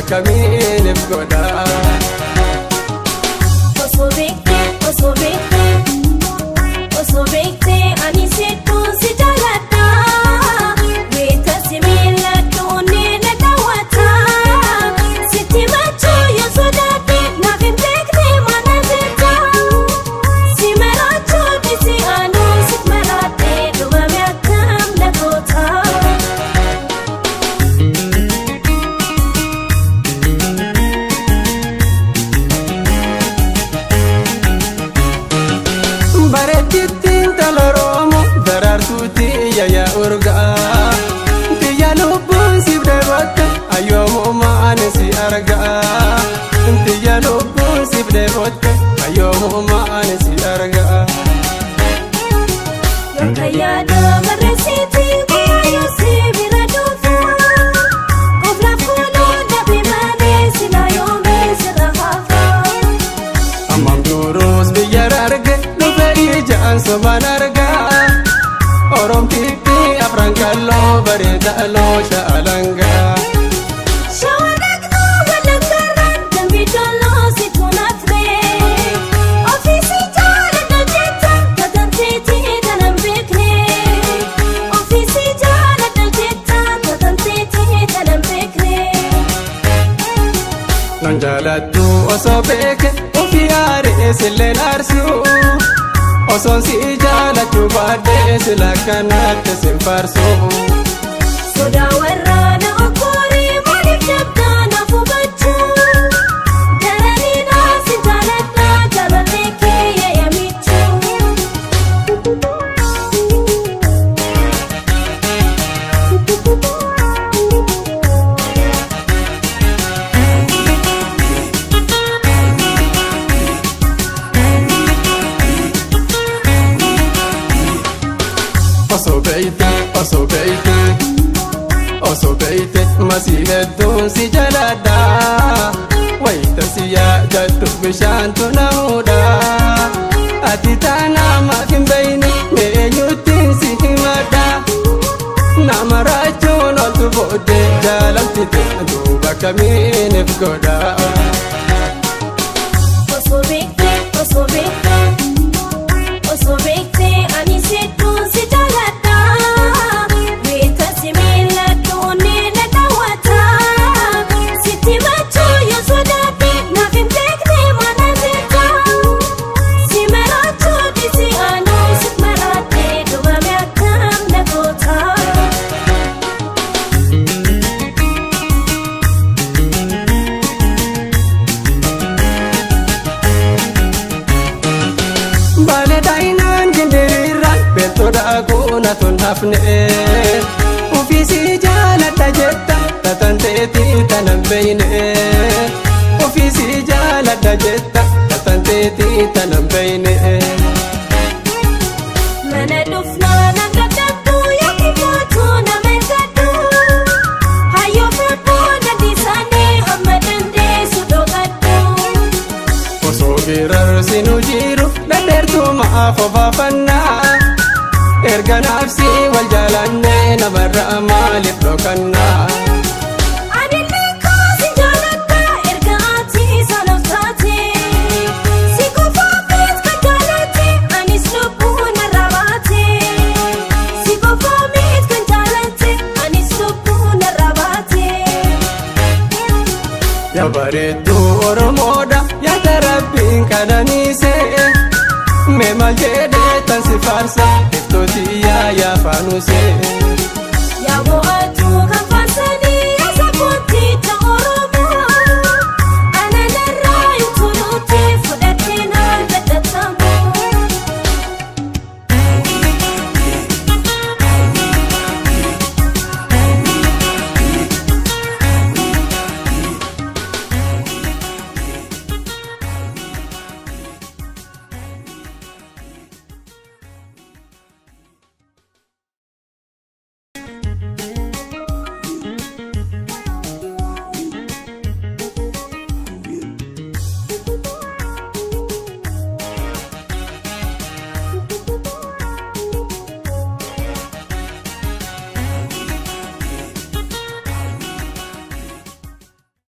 bakka miiniif godha. Osoo beektee ani seetuun si jaaladha. Weeta si miiladhuun ni na daawwata. Sitti machuu yoo sodaate naaf hin beekne mana jirta. Si maraachuu dhisi aanuu si maraate dhumame akkam lagoota. Bareeddittiin taloroomo daraartuutti yaya urgaa. Tiyya lubbuun siif deebotte ayyoomumaan si argaa. Tiyya lubbuun siif deebotte ayyoomumaan si argaa. Yookaan yaada barreessitii guyyaa si bira dhufa. Ofla fuuluu dhabee malee sila yoomee sirra hafa. Ammaan duruus biyya arge dhufee ijaan sobaan argaa. Oromtiitti afran kalloo bareeda loo shaalangaa. Shawaraknoo walakkarraan dambii dolloo si tunaafnee. Ofiisi jaaladha jetta katanteetii tanan beeknee. Ofiisi jaaladha jetta katanteetii tanan beeknee. Nan jaalattu osoo beeke ofii aaree silleen aarsuu. Osoon si jaalachuu baadhee sila kanatti sin faarsuu. Sodaa waraana okkoorii maaliif dabdaa naaf hubachuu. Daranii naaf si jaaladha jaalallee kee yaayamichuu. Osoo beeyte masii hedduun si jaaladha. Wayita si yaadadhu bishaantu namuudha. Ati taanaa maaf hin beeyne eenyuttiin si himadha. Nama raachuun oltu booddee jaalaltite duuba kamiiniif godha. Osoo beektee ani seetuun si jaaladha. Weeta si miiladhuun ni na daawwata. Sitti machuu yoo sodaate naaf hin beekne mana jirta. Si maraachuu dhisi aanuu si maraate dhumame akkam lagoota. Baale daa'inaan gindiriirraan beeltoodha akuuna tun hafne. Ofiisi jaaladha jetta tatanteetii tanan beeyne. Ofiisi jaaladha jetta tatanteetii tanan beeyne. Mana dhufnaa nan dadhabduu yookiin mootuu nama hin gaddu. Hayyoo fuudhuu dandiisaanii hamma dandeessu dhogadhu. Osoo geerarsiinu jiru dhadheertuu maaf ofaafannaa. Erga naafsi wal jaalannee namarraa maaliif dhokannaa. Adillee kaasi jaaladha erga ati sanaaf taate. Si qofaa miit kan jaalate anis lubbuu narraa baate. Si qofaa miit kan jaalate anis lubbuu narraa baate. Yaa bareedduu Oromoodha yaada Rabbiin kadhaniisee. Mee maal jedhee tan si faarsa iftootii yaa faanuusee.